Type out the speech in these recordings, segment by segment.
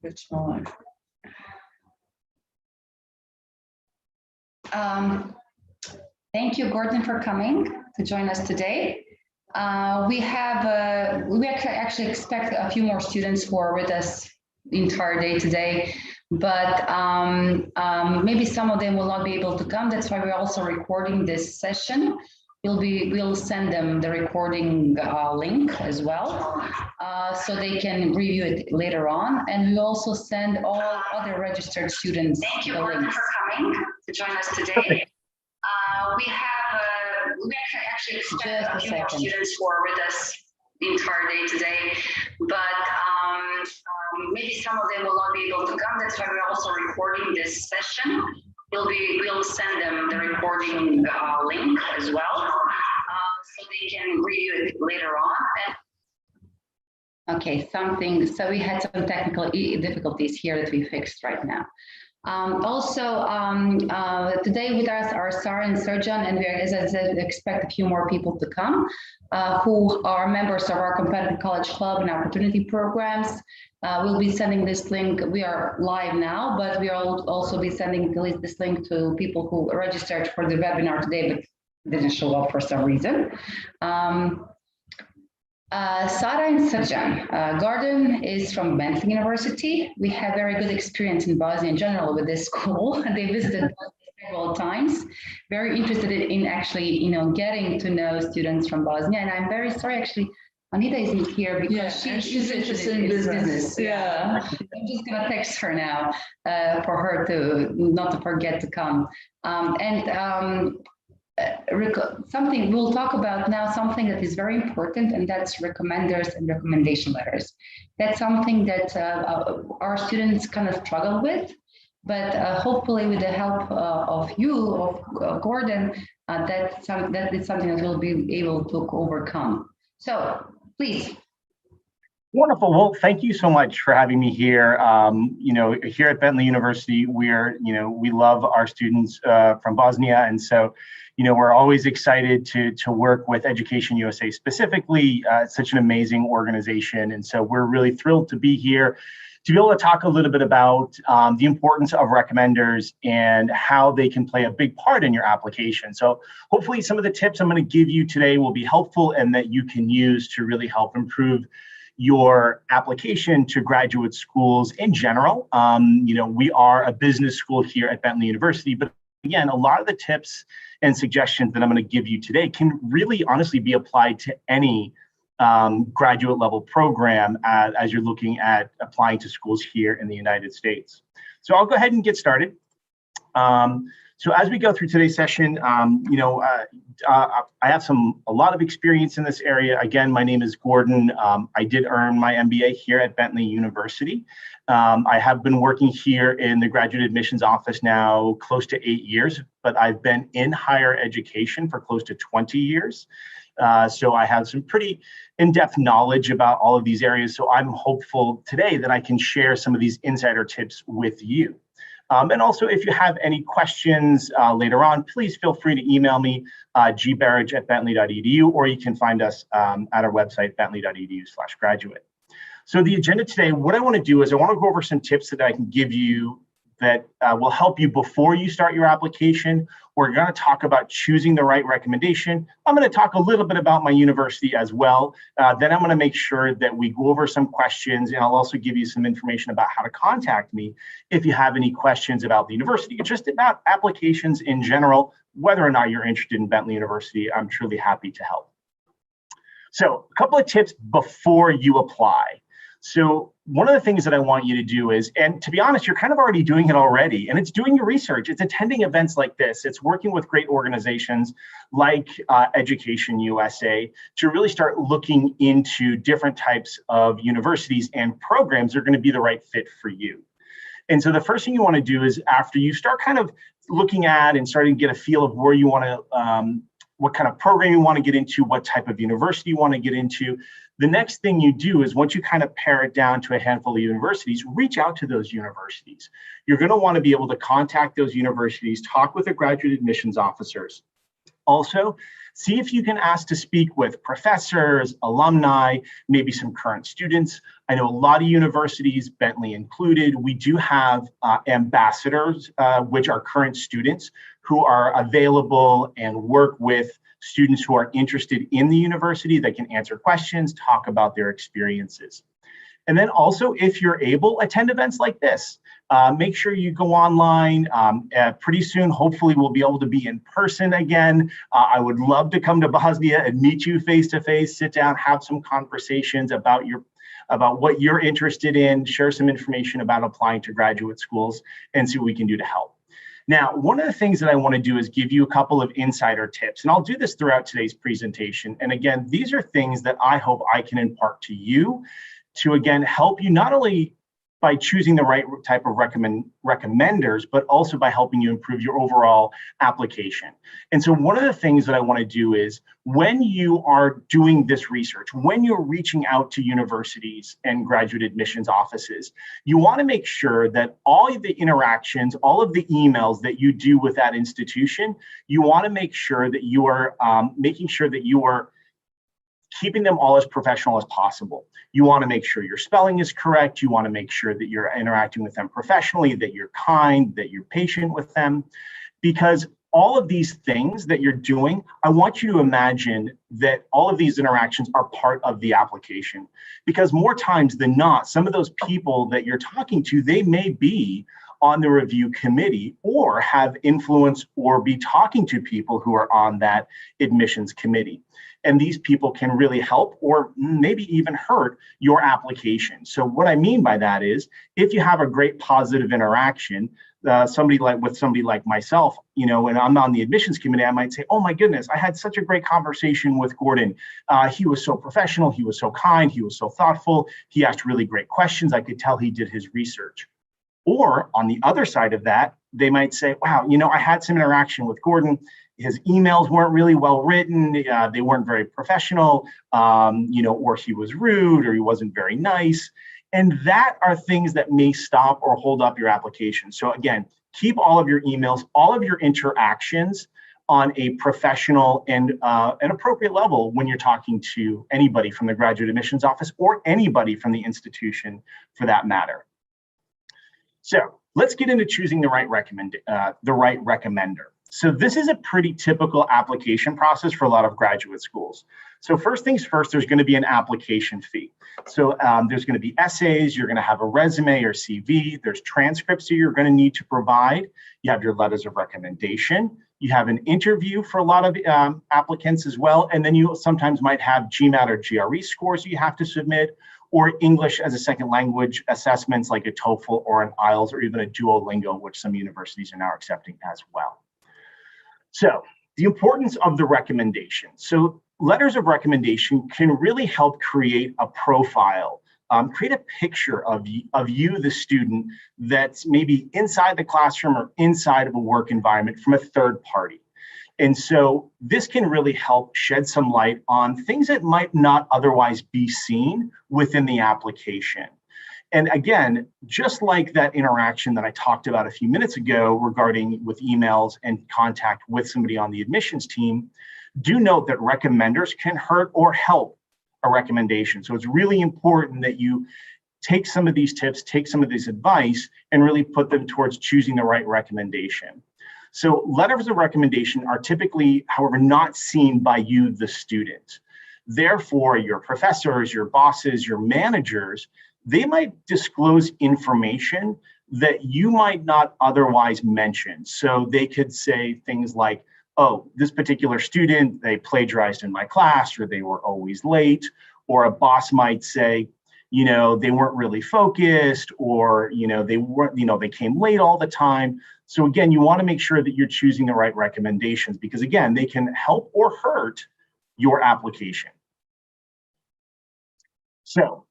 Bit smaller. Thank you, Gordon, for coming to join us today. We actually expect a few more students who are with us the entire day today, but maybe some of them will not be able to come. That's why we're also recording this session. We'll send them the recording link as well, so they can review it later on. And we also send all other registered students. Thank you, Gordon, for coming to join us today. We actually expect a few more students who are with us the entire day today, but maybe some of them will not be able to come. That's why we're also recording this session. We'll send them the recording link as well, so they can review it later on. Okay, so we had some technical difficulties here that we fixed right now. Today with us are Sarah and Serjan, and we, as I said, expect a few more people to come who are members of our competitive college club and opportunity programs. We'll be sending this link. We are live now, but we will also be sending this link to people who registered for the webinar today but didn't show up for some reason. Sarah and Serjan. Gordon is from Bentley University. We have very good experience in Bosnia in general with this school. They visited several times. Very interested in actually, getting to know students from Bosnia. And I'm very sorry, actually, Anita isn't here because she's interested in this business. Yeah. I'm just gonna text her now for her to not to forget to come. Something we'll talk about now, something that is very important, and that's recommenders and recommendation letters. That's something that our students kind of struggle with, but hopefully with the help of you, of Gordon, that is something that we'll be able to overcome. So please. Wonderful. Well, thank you so much for having me here. Here at Bentley University, we love our students from Bosnia, and so, we're always excited to work with Education USA specifically. It's such an amazing organization, and so we're really thrilled to be here to be able to talk a little bit about the importance of recommenders and how they can play a big part in your application. So hopefully some of the tips I'm going to give you today will be helpful and that you can use to really help improve your application to graduate schools in general. We are a business school here at Bentley University, but again, a lot of the tips and suggestions that I'm going to give you today can really honestly be applied to any graduate level program as you're looking at applying to schools here in the United States. So I'll go ahead and get started. So as we go through today's session, I have a lot of experience in this area. Again, my name is Gordon. I did earn my MBA here at Bentley University. I have been working here in the graduate admissions office now close to 8 years, but I've been in higher education for close to 20 years. So I have some pretty in-depth knowledge about all of these areas. So I'm hopeful today that I can share some of these insider tips with you. And also, if you have any questions later on, please feel free to email me, gberridge@bentley.edu, or you can find us at our website, bentley.edu/graduate. So the agenda today, what I want to do is I want to go over some tips that I can give you that will help you before you start your application. We're going to talk about choosing the right recommendation. I'm going to talk a little bit about my university as well. Then I'm going to make sure that we go over some questions, and I'll also give you some information about how to contact me if you have any questions about the university, just about applications in general, whether or not you're interested in Bentley University. I'm truly happy to help. So a couple of tips before you apply. So one of the things that I want you to do is, and to be honest, you're kind of already doing it already, and it's doing your research. It's attending events like this. It's working with great organizations like Education USA to really start looking into different types of universities and programs that are going to be the right fit for you. And so the first thing you want to do is, after you start kind of looking at and starting to get a feel of where you want to, what kind of program you want to get into, what type of university you want to get into, the next thing you do is, once you kind of pare it down to a handful of universities, reach out to those universities. You're going to want to be able to contact those universities, talk with the graduate admissions officers. Also, See if you can ask to speak with professors, alumni, maybe some current students. I know a lot of universities, Bentley included, we do have ambassadors, which are current students who are available and work with students who are interested in the university that can answer questions, talk about their experiences. And then also, if you're able, attend events like this. Make sure you go online. Pretty soon, hopefully, we'll be able to be in person again. I would love to come to Bosnia and meet you face to face, sit down, have some conversations about what you're interested in, share some information about applying to graduate schools, and see what we can do to help. Now, one of the things that I want to do is give you a couple of insider tips, and I'll do this throughout today's presentation. And again, these are things that I hope I can impart to you to, again, help you not only by choosing the right type of recommenders, but also by helping you improve your overall application. And so one of the things that I want to do is when you are doing this research, when you're reaching out to universities and graduate admissions offices, you want to make sure that all of the interactions, all of the emails that you do with that institution, you want to make sure that you are making sure that you are keeping them all as professional as possible. You want to make sure your spelling is correct. You want to make sure that you're interacting with them professionally, that you're kind, that you're patient with them. Because all of these things that you're doing, I want you to imagine that all of these interactions are part of the application. Because more times than not, some of those people that you're talking to, they may be on the review committee or have influence or be talking to people who are on that admissions committee. And these people can really help or maybe even hurt your application. So what I mean by that is, if you have a great positive interaction, somebody like myself, you know, when I'm on the admissions committee, I might say, oh my goodness, I had such a great conversation with Gordon. He was so professional, he was so kind, he was so thoughtful, he asked really great questions. I could tell he did his research. Or on the other side of that, they might say, wow, you know, I had some interaction with Gordon. His emails weren't really well written. They weren't very professional, you know, or he was rude or he wasn't very nice. And that are things that may stop or hold up your application. So again, keep all of your emails, all of your interactions on a professional and an appropriate level when you're talking to anybody from the graduate admissions office or anybody from the institution for that matter. So let's get into choosing the right recommender. So this is a pretty typical application process for a lot of graduate schools. So first things first, there's going to be an application fee. So there's going to be essays, you're going to have a resume or CV, there's transcripts that you're going to need to provide. You have your letters of recommendation. You have an interview for a lot of applicants as well. And then you sometimes might have GMAT or GRE scores you have to submit, or English as a second language assessments like a TOEFL or an IELTS or even a Duolingo, which some universities are now accepting as well. So the importance of the recommendation. So letters of recommendation can really help create a profile, create a picture of you, the student, that's maybe inside the classroom or inside of a work environment from a third party. And so this can really help shed some light on things that might not otherwise be seen within the application. And again, just like that interaction that I talked about a few minutes ago regarding with emails and contact with somebody on the admissions team, do note that recommenders can hurt or help a recommendation. So it's really important that you take some of these tips, take some of this advice, and really put them towards choosing the right recommendation. So letters of recommendation are typically, however, not seen by you, the student. Therefore, your professors, your bosses, your managers, they might disclose information that you might not otherwise mention. So they could say things like, oh, this particular student, they plagiarized in my class, or they were always late, or a boss might say, you know, they weren't really focused, or, you know, they came late all the time. So again, you want to make sure that you're choosing the right recommendations because again, they can help or hurt your application. So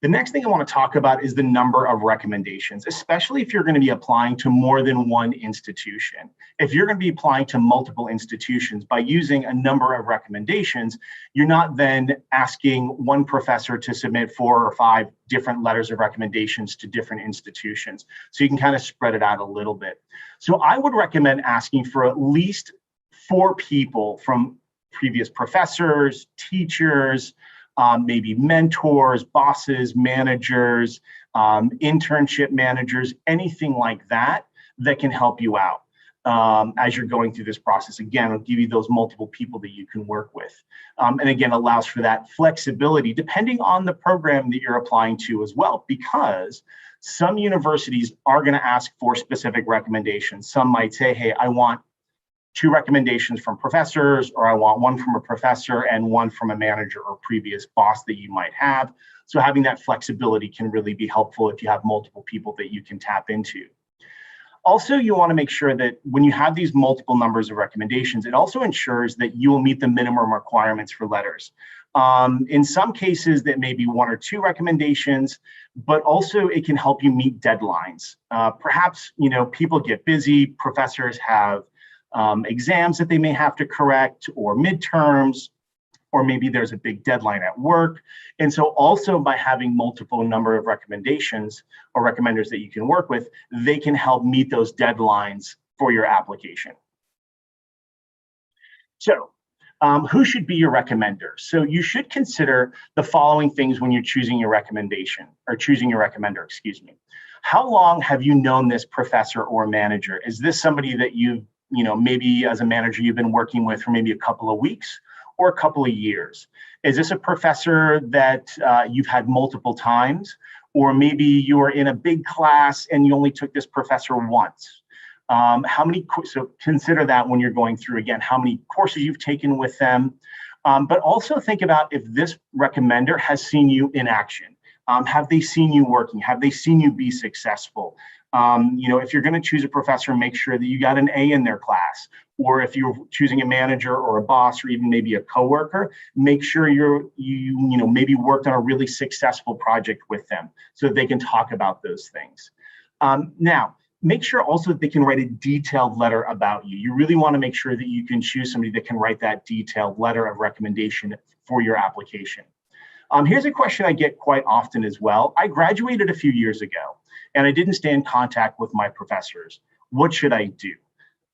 the next thing I want to talk about is the number of recommendations, especially if you're going to be applying to more than one institution. If you're going to be applying to multiple institutions, by using a number of recommendations, you're not then asking one professor to submit 4 or 5 different letters of recommendations to different institutions. So you can kind of spread it out a little bit. So I would recommend asking for at least 4 people from previous professors, teachers, maybe mentors, bosses, managers, internship managers, anything like that that can help you out as you're going through this process. Again, it'll give you those multiple people that you can work with. And again, allows for that flexibility depending on the program that you're applying to as well, because some universities are going to ask for specific recommendations. Some might say, hey, I want 2 recommendations from professors, or I want 1 from a professor and 1 from a manager or previous boss that you might have. So having that flexibility can really be helpful if you have multiple people that you can tap into. Also, you want to make sure that when you have these multiple numbers of recommendations, it also ensures that you will meet the minimum requirements for letters. In some cases, that may be 1 or 2 recommendations, but also it can help you meet deadlines. Perhaps, people get busy, professors have exams that they may have to correct, or midterms, or maybe there's a big deadline at work. And so also by having multiple number of recommendations or recommenders that you can work with, they can help meet those deadlines for your application. So who should be your recommender? So you should consider the following things when you're choosing your recommendation, or choosing your recommender, excuse me. How long have you known this professor or manager? Is this somebody that maybe as a manager you've been working with for maybe a couple of weeks or a couple of years? Is this a professor that you've had multiple times? Or maybe you are in a big class and you only took this professor once? So consider that when you're going through, again, how many courses you've taken with them. But also think about if this recommender has seen you in action. Have they seen you working? Have they seen you be successful? If you're going to choose a professor, make sure that you got an A in their class. Or if you're choosing a manager or a boss, or even maybe a coworker, make sure you maybe worked on a really successful project with them so that they can talk about those things. Now, make sure also that they can write a detailed letter about you. You really want to make sure that you can choose somebody that can write that detailed letter of recommendation for your application. Here's a question I get quite often as well. I graduated a few years ago and I didn't stay in contact with my professors. What should I do?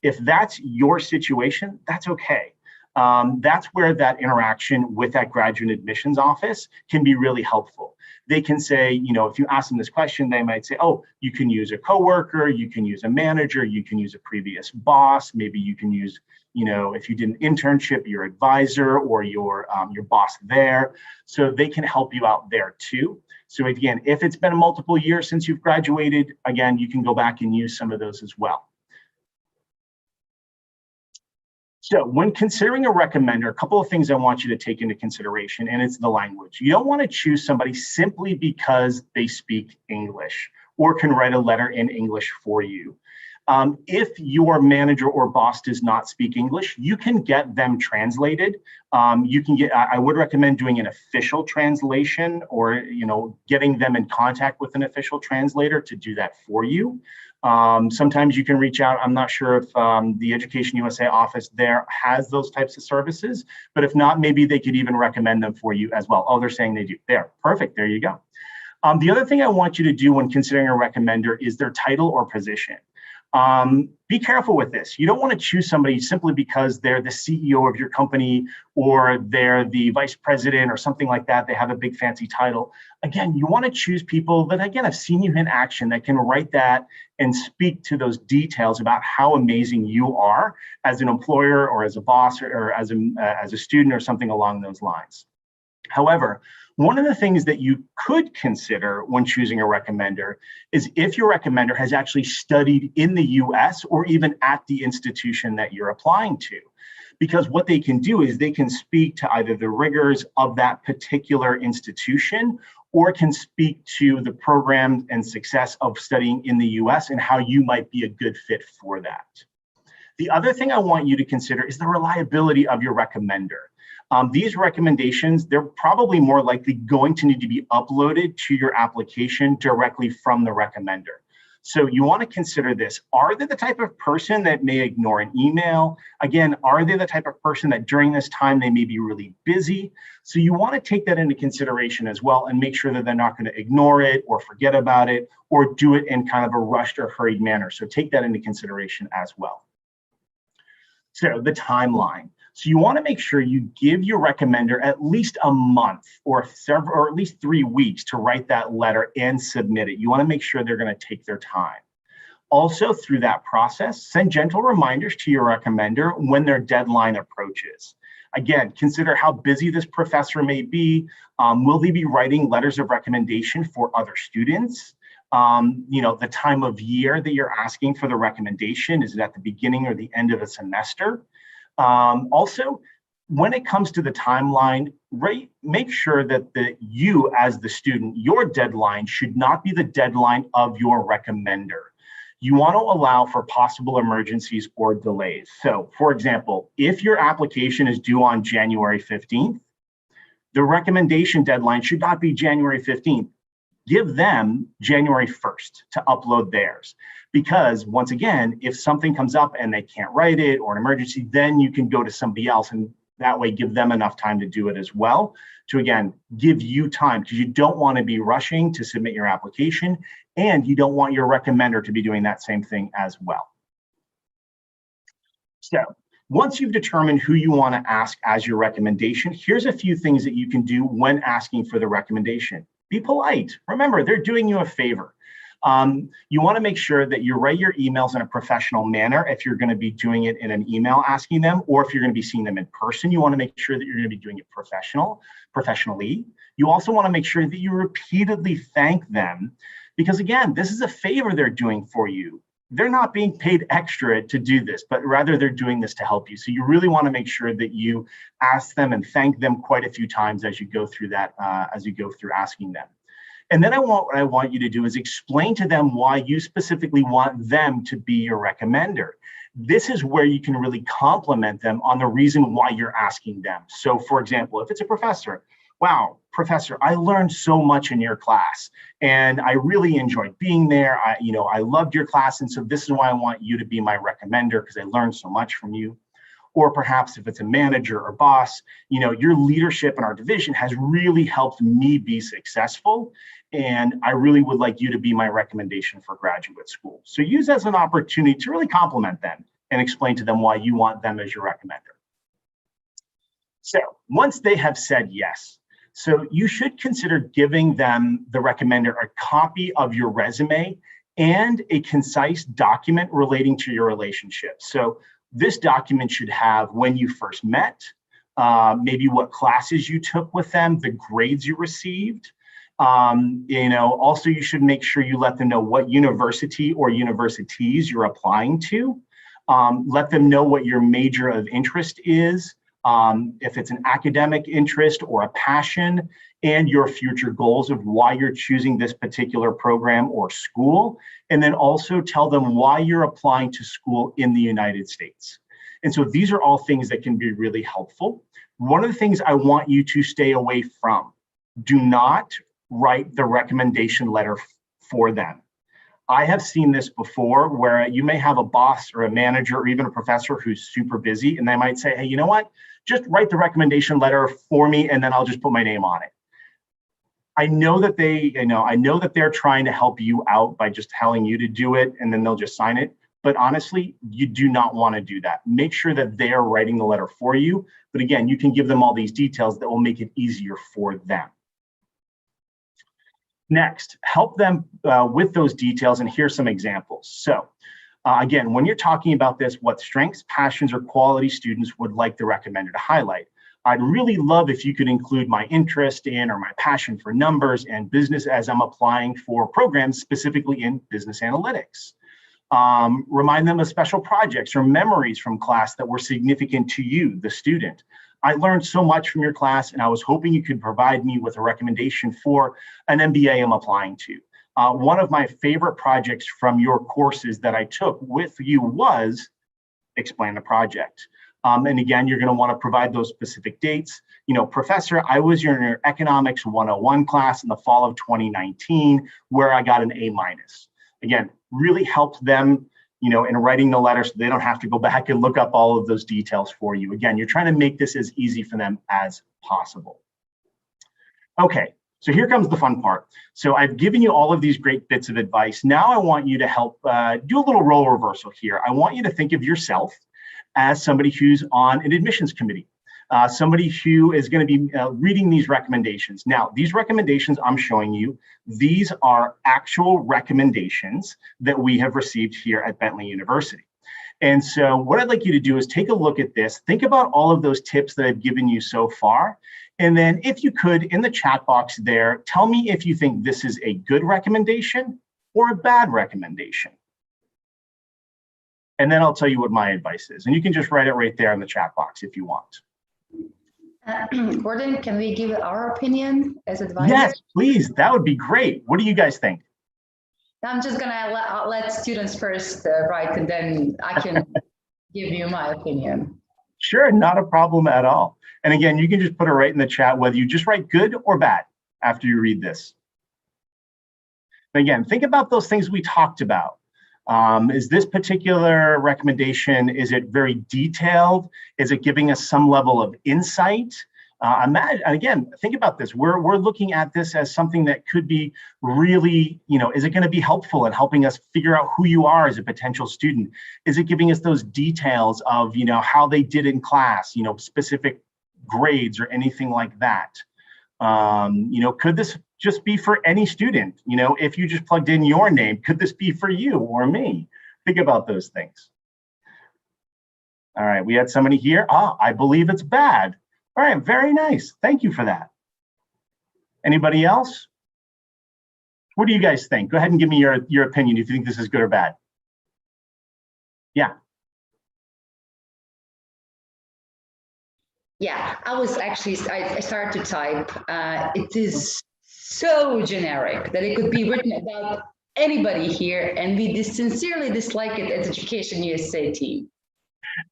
If that's your situation, that's okay. That's where that interaction with that graduate admissions office can be really helpful. They can say, if you ask them this question, they might say, oh, you can use a coworker, you can use a manager, you can use a previous boss, maybe you can use, if you did an internship, your advisor or your boss there. So they can help you out there too. So again, if it's been multiple years since you've graduated, again, you can go back and use some of those as well. So when considering a recommender, a couple of things I want you to take into consideration, and it's the language. You don't want to choose somebody simply because they speak English or can write a letter in English for you. If your manager or boss does not speak English, you can get them translated. I would recommend doing an official translation, or getting them in contact with an official translator to do that for you. Sometimes you can reach out. I'm not sure if the Education USA office there has those types of services, but if not, maybe they could even recommend them for you as well. Oh, they're saying they do. There, perfect, there you go. The other thing I want you to do when considering a recommender is their title or position. Be careful with this. You don't want to choose somebody simply because they're the CEO of your company or they're the vice president or something like that. They have a big fancy title. Again, you want to choose people that, again, have seen you in action, that can write that and speak to those details about how amazing you are as an employer or as a boss or as a student or something along those lines. However, one of the things that you could consider when choosing a recommender is if your recommender has actually studied in the US or even at the institution that you're applying to. Because what they can do is they can speak to either the rigors of that particular institution or can speak to the program and success of studying in the US and how you might be a good fit for that. The other thing I want you to consider is the reliability of your recommender. These recommendations, they're probably more likely going to need to be uploaded to your application directly from the recommender. So you want to consider this. Are they the type of person that may ignore an email? Again, are they the type of person that during this time they may be really busy? So you want to take that into consideration as well and make sure that they're not going to ignore it or forget about it or do it in kind of a rushed or hurried manner. So take that into consideration as well. So the timeline. So you want to make sure you give your recommender at least a month or at least 3 weeks to write that letter and submit it. You want to make sure they're going to take their time. Also, through that process, send gentle reminders to your recommender when their deadline approaches. Again, consider how busy this professor may be. Will they be writing letters of recommendation for other students? The time of year that you're asking for the recommendation, is it at the beginning or the end of a semester? Also, when it comes to the timeline, make sure that you as the student, your deadline should not be the deadline of your recommender. You want to allow for possible emergencies or delays. So, for example, if your application is due on January 15th, the recommendation deadline should not be January 15th. Give them January 1st to upload theirs. Because once again, if something comes up and they can't write it or an emergency, then you can go to somebody else and that way give them enough time to do it as well. To again, give you time because you don't want to be rushing to submit your application and you don't want your recommender to be doing that same thing as well. So once you've determined who you want to ask as your recommendation, here's a few things that you can do when asking for the recommendation. Be polite. Remember, they're doing you a favor. You want to make sure that you write your emails in a professional manner if you're going to be doing it in an email asking them, or if you're going to be seeing them in person, you want to make sure that you're going to be doing it professionally. You also want to make sure that you repeatedly thank them because again, this is a favor they're doing for you. They're not being paid extra to do this, but rather they're doing this to help you. So you really want to make sure that you ask them and thank them quite a few times as you go through that, as you go through asking them. And then what I want you to do is explain to them why you specifically want them to be your recommender. This is where you can really compliment them on the reason why you're asking them. So for example, if it's a professor, wow, professor, I learned so much in your class and I really enjoyed being there. I loved your class. And so this is why I want you to be my recommender because I learned so much from you. Or perhaps if it's a manager or boss, your leadership in our division has really helped me be successful. And I really would like you to be my recommendation for graduate school. So use as an opportunity to really compliment them and explain to them why you want them as your recommender. So once they have said yes, so you should consider giving them, the recommender, a copy of your resume and a concise document relating to your relationship. So this document should have when you first met, maybe what classes you took with them, the grades you received. Also you should make sure you let them know what university or universities you're applying to. Let them know what your major of interest is, if it's an academic interest or a passion, and your future goals of why you're choosing this particular program or school. And then also tell them why you're applying to school in the United States. And so these are all things that can be really helpful. One of the things I want you to stay away from, do not write the recommendation letter for them. I have seen this before where you may have a boss or a manager or even a professor who's super busy and they might say, hey, you know what? Just write the recommendation letter for me and then I'll just put my name on it. I know that they're trying to help you out by just telling you to do it and then they'll just sign it. But honestly, you do not want to do that. Make sure that they are writing the letter for you. But again, you can give them all these details that will make it easier for them. Next, help them with those details, and here's some examples. So again, when you're talking about this, what strengths, passions, or quality students would like the recommender to highlight? I'd really love if you could include my interest in or my passion for numbers and business as I'm applying for programs specifically in business analytics. Remind them of special projects or memories from class that were significant to you, the student. I learned so much from your class and I was hoping you could provide me with a recommendation for an MBA I'm applying to. One of my favorite projects from your courses that I took with you was explain the project. And again, you're going to want to provide those specific dates. Professor, I was in your Economics 101 class in the fall of 2019, where I got an A-. Again, really helped them, in writing the letter so they don't have to go back and look up all of those details for you. Again, you're trying to make this as easy for them as possible. Okay, so here comes the fun part. So I've given you all of these great bits of advice. Now I want you to help do a little role reversal here. I want you to think of yourself as somebody who's on an admissions committee, somebody who is going to be reading these recommendations. Now, these recommendations I'm showing you, these are actual recommendations that we have received here at Bentley University. And so what I'd like you to do is take a look at this, think about all of those tips that I've given you so far. And then if you could, in the chat box there, tell me if you think this is a good recommendation or a bad recommendation. And then I'll tell you what my advice is. And you can just write it right there in the chat box if you want. Gordon, can we give our opinion as advisors? Yes, please. That would be great. What do you guys think? I'm just gonna let students first write, and then I can give you my opinion. Sure, not a problem at all. And again, you can just put it right in the chat, whether you just write good or bad after you read this. And again, think about those things we talked about. Is this particular recommendation, is it very detailed? Is it giving us some level of insight? Imagine, again, think about this. We're looking at this as something that could be really, is it going to be helpful in helping us figure out who you are as a potential student? Is it giving us those details of, how they did in class, specific grades or anything like that? Could this just be for any student? If you just plugged in your name, could this be for you or me? Think about those things. All right, we had somebody here. I believe it's bad. All right, very nice. Thank you for that. Anybody else? What do you guys think? Go ahead and give me your opinion if you think this is good or bad. Yeah. Yeah, I started to type. It is so generic that it could be written about anybody here, and we sincerely dislike it as Education USA team.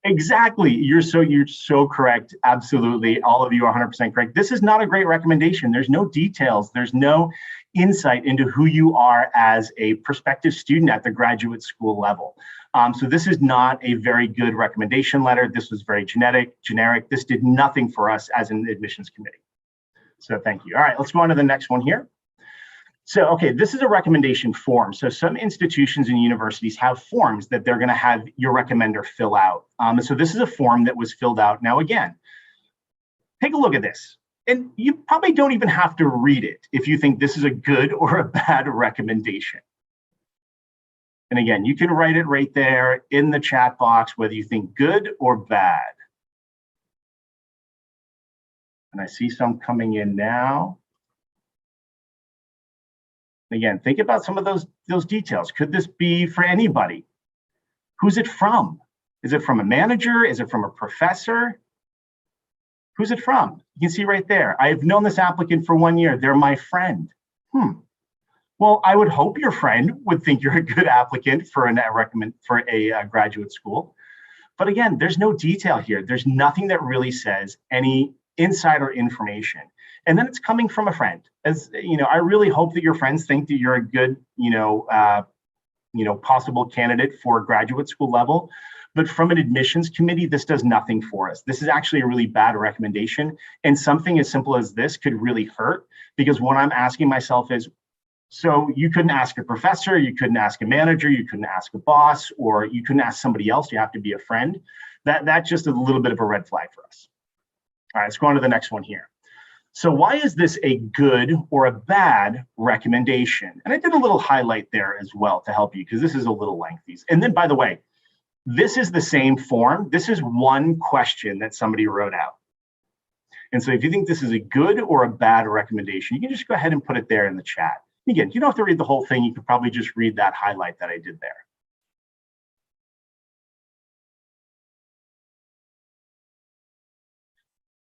Exactly. You're so correct. Absolutely. All of you are 100% correct. This is not a great recommendation. There's no details. There's no insight into who you are as a prospective student at the graduate school level. So this is not a very good recommendation letter. This was very generic. This did nothing for us as an admissions committee. So thank you. All right, let's go on to the next one here. So, okay, this is a recommendation form. So some institutions and universities have forms that they're going to have your recommender fill out. So this is a form that was filled out. Now, again, take a look at this. And you probably don't even have to read it if you think this is a good or a bad recommendation. And again, you can write it right there in the chat box, whether you think good or bad. And I see some coming in now. Again, think about some of those details. Could this be for anybody? Who's it from? Is it from a manager? Is it from a professor? Who's it from? You can see right there. I've known this applicant for 1 year. They're my friend. Well, I would hope your friend would think you're a good applicant for a graduate school. But again, there's no detail here. There's nothing that really says any insider information. And then it's coming from a friend. As I really hope that your friends think that you're a good, possible candidate for graduate school level. But from an admissions committee, this does nothing for us. This is actually a really bad recommendation. And something as simple as this could really hurt, because what I'm asking myself is, so you couldn't ask a professor, you couldn't ask a manager, you couldn't ask a boss, or you couldn't ask somebody else. You have to be a friend. That's just a little bit of a red flag for us. All right, let's go on to the next one here. So why is this a good or a bad recommendation? And I did a little highlight there as well to help you, because this is a little lengthy. And then, by the way, this is the same form. This is one question that somebody wrote out. And so if you think this is a good or a bad recommendation, you can just go ahead and put it there in the chat. Again, you don't have to read the whole thing. You could probably just read that highlight that I did there.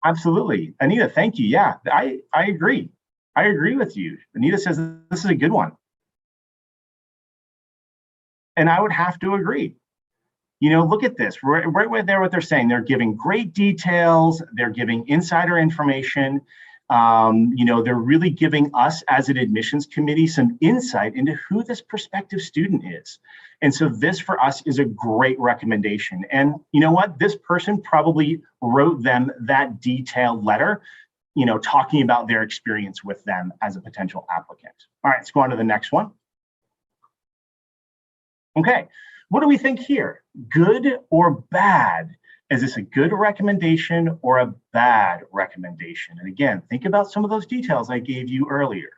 Absolutely. Anita, thank you. Yeah, I agree. I agree with you. Anita says this is a good one. And I would have to agree. Look at this, right there, what they're saying. They're giving great details. They're giving insider information. They're really giving us as an admissions committee some insight into who this prospective student is. And so this for us is a great recommendation. And you know what? This person probably wrote them that detailed letter, talking about their experience with them as a potential applicant. All right, let's go on to the next one. Okay, what do we think here? Good or bad? Is this a good recommendation or a bad recommendation? And again, think about some of those details I gave you earlier.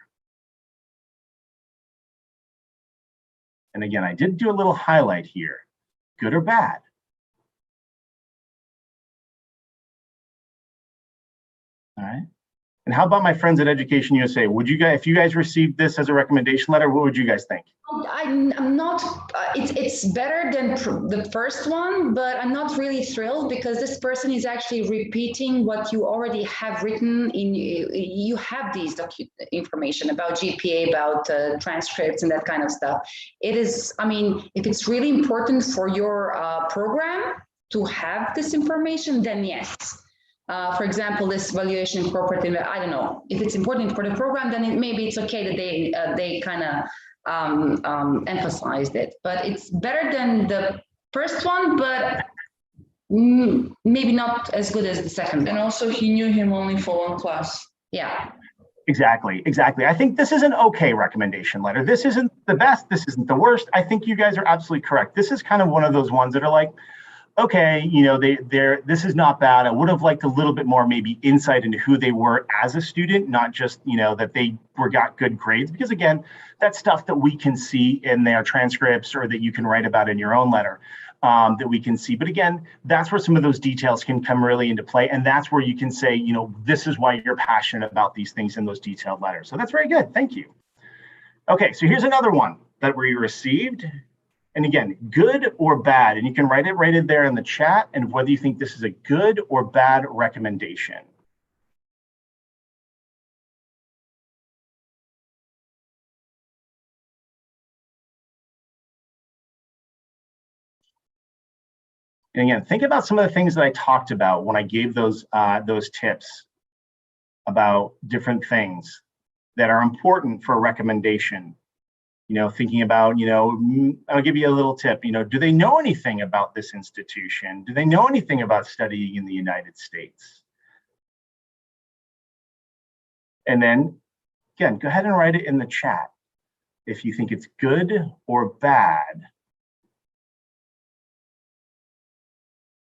And again, I did do a little highlight here, good or bad. All right. And how about my friends at Education USA? Would you guys, if you guys received this as a recommendation letter, what would you guys think? I'm not, it's better than the first one, but I'm not really thrilled because this person is actually repeating what you already have written in, you have these information about GPA, about transcripts and that kind of stuff. It is, I mean, if it's really important for your program to have this information, then yes. For example, this valuation incorporated, I don't know, if it's important for the program, then maybe it's okay that they kind of emphasized it, but it's better than the first one, but maybe not as good as the second one. And also he knew him only for one class. Yeah. Exactly. I think this is an okay recommendation letter. This isn't the best, this isn't the worst. I think you guys are absolutely correct. This is kind of one of those ones that are like, okay, you know, this is not bad. I would have liked a little bit more maybe insight into who they were as a student, not just, you know, that they got good grades, because again, that's stuff that we can see in their transcripts or that you can write about in your own letter that we can see. But again, that's where some of those details can come really into play. And that's where you can say, you know, this is why you're passionate about these things in those detailed letters. So that's very good. Thank you. Okay, so here's another one that we received. And again, good or bad, and you can write it right in there in the chat and whether you think this is a good or bad recommendation. And again, think about some of the things that I talked about when I gave those tips about different things that are important for a recommendation. You know, thinking about, you know, I'll give you a little tip, you know, do they know anything about this institution? Do they know anything about studying in the United States? And then, again, go ahead and write it in the chat if you think it's good or bad.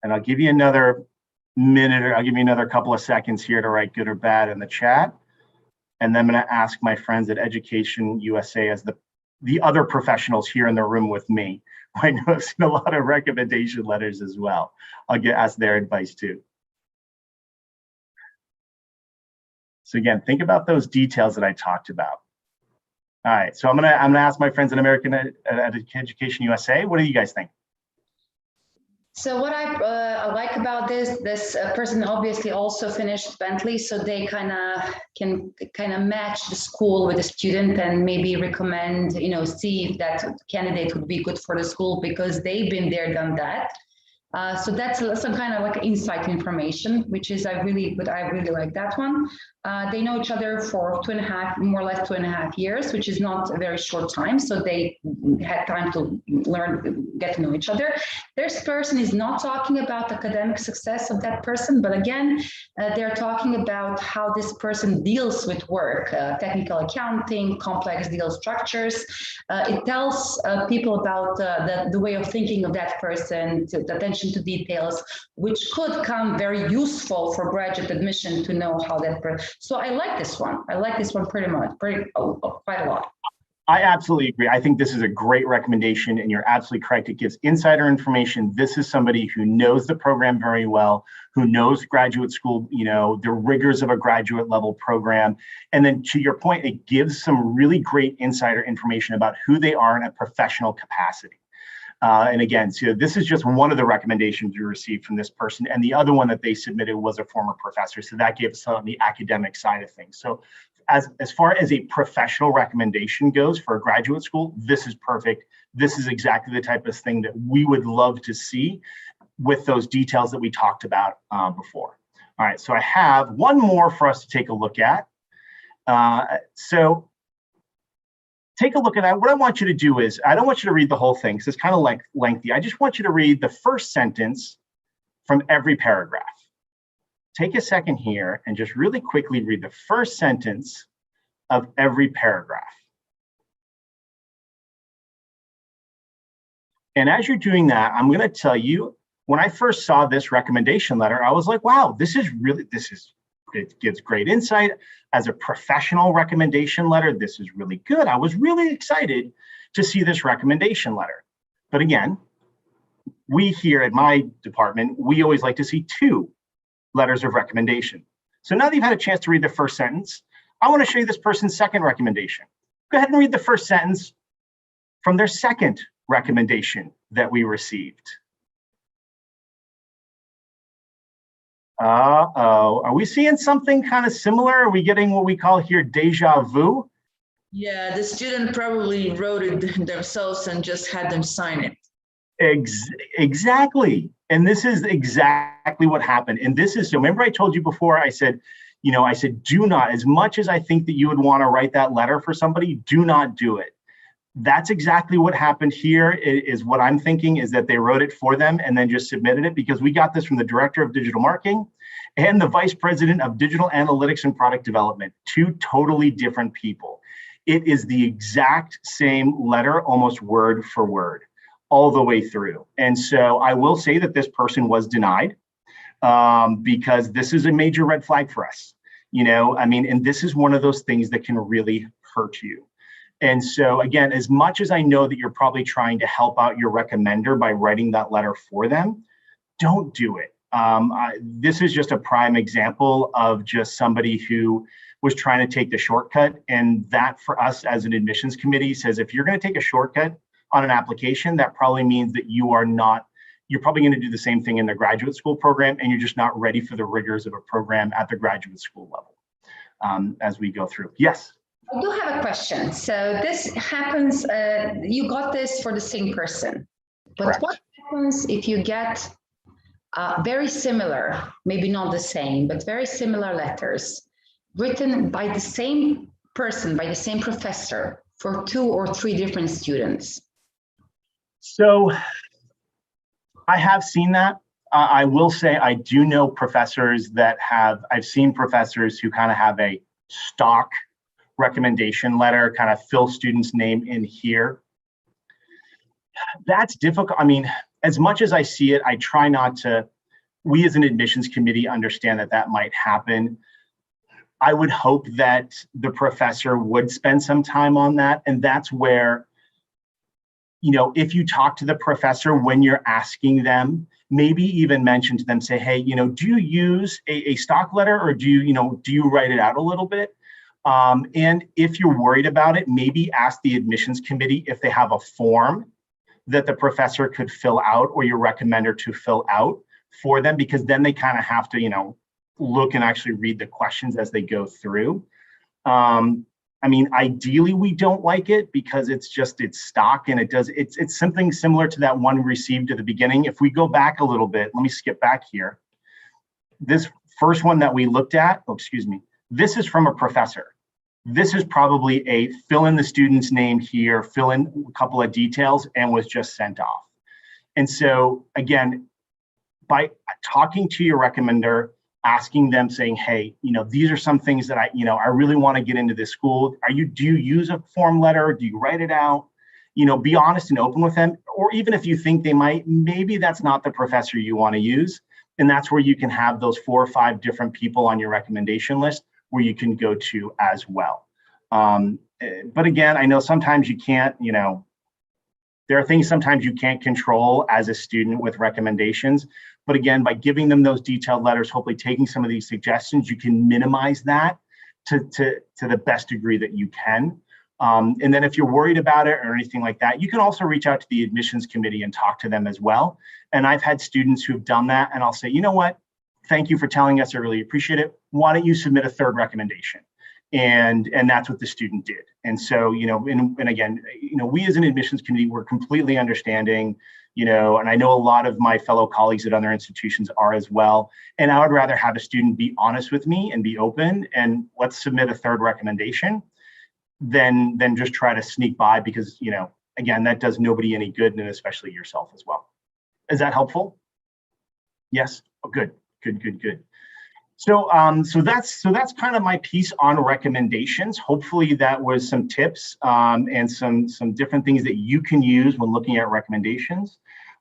And I'll give you another minute, or I'll give you another couple of seconds here to write good or bad in the chat. And then I'm going to ask my friends at Education USA as the other professionals here in the room with me. I know I've seen a lot of recommendation letters as well. I'll ask their advice too. So again, think about those details that I talked about. All right, so I'm gonna ask my friends at Education USA. What do you guys think? So what I like about this person obviously also finished Bentley, so they can match the school with the student and maybe recommend, you know, see if that candidate would be good for the school because they've been there, done that. So that's some kind of like insight information, which is I really like that one. They know each other for more or less 2.5 years, which is not a very short time. So they had time to learn, get to know each other. This person is not talking about academic success of that person, but again, they're talking about how this person deals with work, technical accounting, complex deal structures. It tells people about the way of thinking of that person, the attention to details, which could come very useful for graduate admission to know how that. So I like this one. I like this one pretty much, quite a lot. I absolutely agree. I think this is a great recommendation, and you're absolutely correct. It gives insider information. This is somebody who knows the program very well, who knows graduate school, you know, the rigors of a graduate level program. And then to your point, it gives some really great insider information about who they are in a professional capacity. And again, so this is just one of the recommendations we received from this person. And the other one that they submitted was a former professor. So that gives some of the academic side of things. So as far as a professional recommendation goes for a graduate school, this is perfect. This is exactly the type of thing that we would love to see with those details that we talked about before. All right, so I have one more for us to take a look at. So take a look at that. What I want you to do is, I don't want you to read the whole thing because it's kind of like lengthy. I just want you to read the first sentence from every paragraph. Take a second here and just really quickly read the first sentence of every paragraph. And as you're doing that, I'm going to tell you when I first saw this recommendation letter, I was like, wow, it gives great insight. As a professional recommendation letter, this is really good. I was really excited to see this recommendation letter. But again, we here at my department, we always like to see 2 letters of recommendation. So now that you've had a chance to read the first sentence, I want to show you this person's second recommendation. Go ahead and read the first sentence from their second recommendation that we received. Uh-oh, are we seeing something kind of similar? Are we getting what we call here deja vu? Yeah, the student probably wrote it themselves and just had them sign it. Exactly. And this is exactly what happened. And this is, so remember I told you before, I said, do not, as much as I think that you would want to write that letter for somebody, do not do it. That's exactly what happened here. Is what I'm thinking is that they wrote it for them and then just submitted it, because we got this from the director of digital marketing and the vice president of digital analytics and product development, 2 totally different people. It is the exact same letter, almost word for word, all the way through. And so I will say that this person was denied because this is a major red flag for us. And this is one of those things that can really hurt you. And so again, as much as I know that you're probably trying to help out your recommender by writing that letter for them, don't do it. This is just a prime example of just somebody who was trying to take the shortcut. And that for us as an admissions committee says, if you're going to take a shortcut on an application, that probably means that you're probably going to do the same thing in the graduate school program, and you're just not ready for the rigors of a program at the graduate school level as we go through. Yes. I do have a question. So this happens, you got this for the same person, but Correct. What happens if you get very similar, maybe not the same, but very similar letters written by the same person, by the same professor for 2 or 3 different students? So I have seen that. I will say I do know professors I've seen professors who kind of have a stock recommendation letter, kind of fill student's name in here. That's difficult. I mean, as much as I see it, I try not to, we as an admissions committee understand that might happen. I would hope that the professor would spend some time on that. And that's where, if you talk to the professor when you're asking them, maybe even mention to them, say, hey, do you use a stock letter, or do you write it out a little bit? And if you're worried about it, maybe ask the admissions committee if they have a form that the professor could fill out, or your recommender to fill out for them, because then they kind of have to, look and actually read the questions as they go through. Ideally, we don't like it because it's stock, and it's something similar to that one we received at the beginning. If we go back a little bit, let me skip back here. This first one that we looked at, this is from a professor. This is probably a fill in the student's name here, fill in a couple of details, and was just sent off. And so again, by talking to your recommender, asking them, saying, hey, these are some things that I really want to get into this school. Do you use a form letter? Do you write it out? Be honest and open with them. Or even if you think they might, maybe that's not the professor you want to use. And that's where you can have those 4 or 5 different people on your recommendation list where you can go to as well. But again, I know sometimes you can't, there are things sometimes you can't control as a student with recommendations. But again, by giving them those detailed letters, hopefully taking some of these suggestions, you can minimize that to the best degree that you can. And then if you're worried about it or anything like that, you can also reach out to the admissions committee and talk to them as well. And I've had students who've done that, and I'll say, you know what? Thank you for telling us. I really appreciate it. Why don't you submit a 3rd recommendation? And that's what the student did. And so, and again, we as an admissions committee, we're completely understanding, and I know a lot of my fellow colleagues at other institutions are as well. And I would rather have a student be honest with me and be open and let's submit a 3rd recommendation than just try to sneak by, because, again, that does nobody any good, and especially yourself as well. Is that helpful? Yes. Oh, good. So that's kind of my piece on recommendations. Hopefully that was some tips and some different things that you can use when looking at recommendations.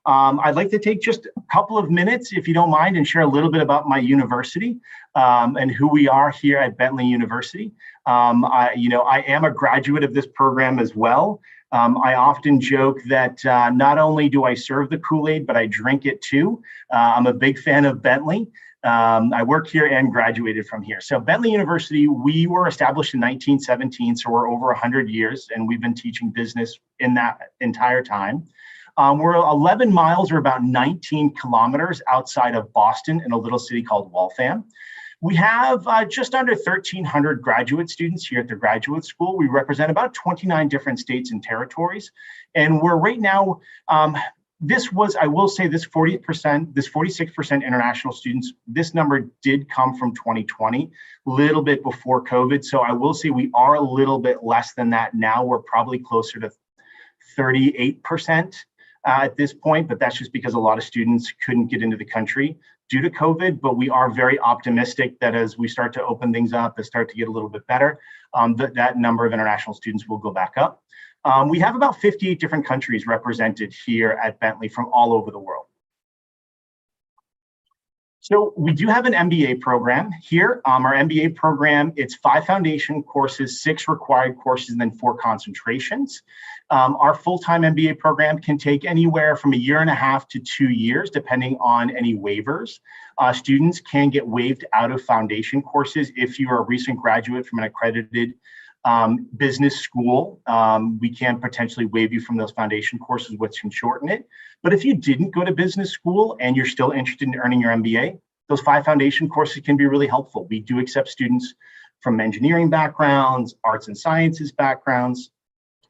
I'd like to take just a couple of minutes, if you don't mind, and share a little bit about my university and who we are here at Bentley University. I am a graduate of this program as well. I often joke that not only do I serve the Kool-Aid, but I drink it too. I'm a big fan of Bentley. I work here and graduated from here. So Bentley University, we were established in 1917, so we're over 100 years, and we've been teaching business in that entire time. We're 11 miles or about 19 kilometers outside of Boston in a little city called Waltham. We have just under 1,300 graduate students here at the graduate school. We represent about 29 different states and territories. And we're right now, I will say this 40%, this 46% international students, this number did come from 2020, a little bit before COVID. So I will say we are a little bit less than that now. We're probably closer to 38% at this point, but that's just because a lot of students couldn't get into the country due to COVID, but we are very optimistic that as we start to open things up, they start to get a little bit better, that number of international students will go back up. We have about 58 different countries represented here at Bentley from all over the world. So we do have an MBA program here. Our MBA program, it's 5 foundation courses, 6 required courses, and then 4 concentrations. Our full-time MBA program can take anywhere from 1.5 to 2 years, depending on any waivers. Students can get waived out of foundation courses if you are a recent graduate from an accredited business school. We can potentially waive you from those foundation courses, which can shorten it. But if you didn't go to business school and you're still interested in earning your MBA, those 5 foundation courses can be really helpful. We do accept students from engineering backgrounds, arts and sciences backgrounds,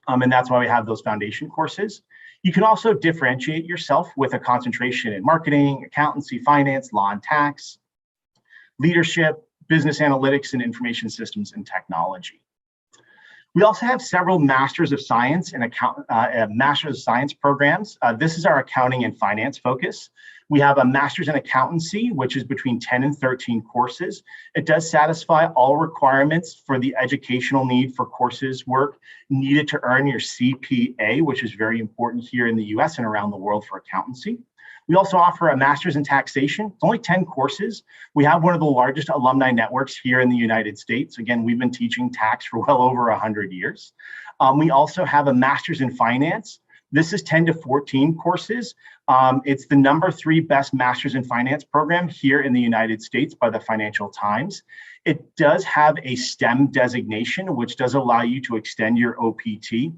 and that's why we have those foundation courses. You can also differentiate yourself with a concentration in marketing, accountancy, finance, law and tax, leadership, business analytics, and information systems and technology. We also have several Masters of Science and Masters of Science programs. This is our accounting and finance focus. We have a Master's in Accountancy, which is between 10 and 13 courses. It does satisfy all requirements for the educational need for courses work needed to earn your CPA, which is very important here in the US and around the world for accountancy. We also offer a Master's in Taxation. It's only 10 courses. We have one of the largest alumni networks here in the United States. Again, we've been teaching tax for well over 100 years. We also have a Master's in Finance. This is 10 to 14 courses. It's the #3 best Master's in Finance program here in the United States by the Financial Times. It does have a STEM designation, which does allow you to extend your OPT.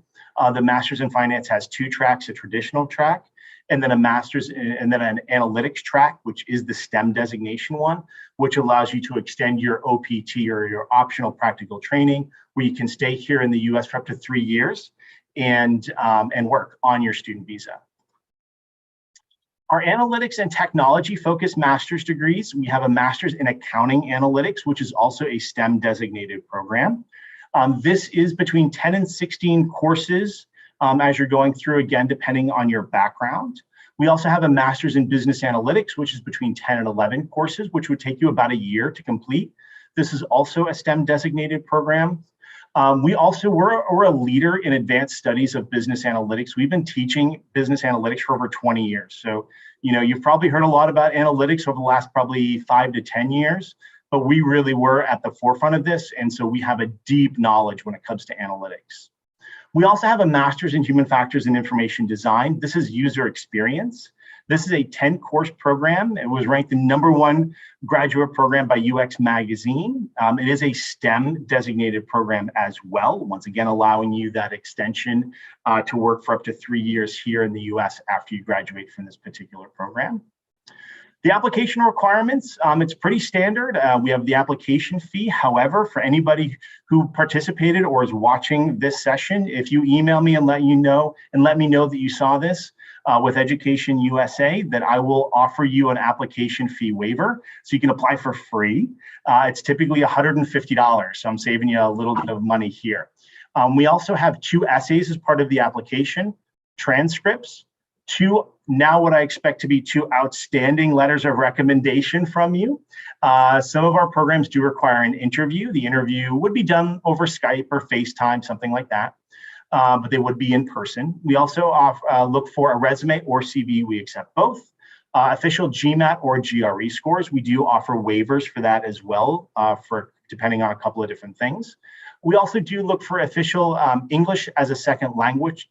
The Master's in Finance has 2 tracks, a traditional track, and then a master's, and then an analytics track, which is the STEM designation one, which allows you to extend your OPT or your optional practical training, where you can stay here in the US for up to 3 years and work on your student visa. Our analytics and technology focused master's degrees, we have a Master's in Accounting Analytics, which is also a STEM designated program. This is between 10 and 16 courses as you're going through, again, depending on your background. We also have a Master's in Business Analytics, which is between 10 and 11 courses, which would take you about a year to complete. This is also a STEM designated program. We're a leader in advanced studies of business analytics. We've been teaching business analytics for over 20 years. So, you've probably heard a lot about analytics over the last probably 5 to 10 years, but we really were at the forefront of this. And so we have a deep knowledge when it comes to analytics. We also have a Master's in Human Factors and Information Design. This is user experience. This is a 10-course program. It was ranked the #1 graduate program by UX Magazine. It is a STEM designated program as well, once again, allowing you that extension to work for up to 3 years here in the US after you graduate from this particular program. The application requirements, it's pretty standard. We have the application fee. However, for anybody who participated or is watching this session, if you email me and let me know that you saw this with Education USA, that I will offer you an application fee waiver so you can apply for free. It's typically $150, so I'm saving you a little bit of money here. We also have 2 essays as part of the application, transcripts, 2, now what I expect to be 2 outstanding letters of recommendation from you. Some of our programs do require an interview. The interview would be done over Skype or FaceTime, something like that. but they would be in person. We also look for a resume or CV. We accept both. Official GMAT or GRE scores. We do offer waivers for that as well, for depending on a couple of different things. We also do look for official English as a second language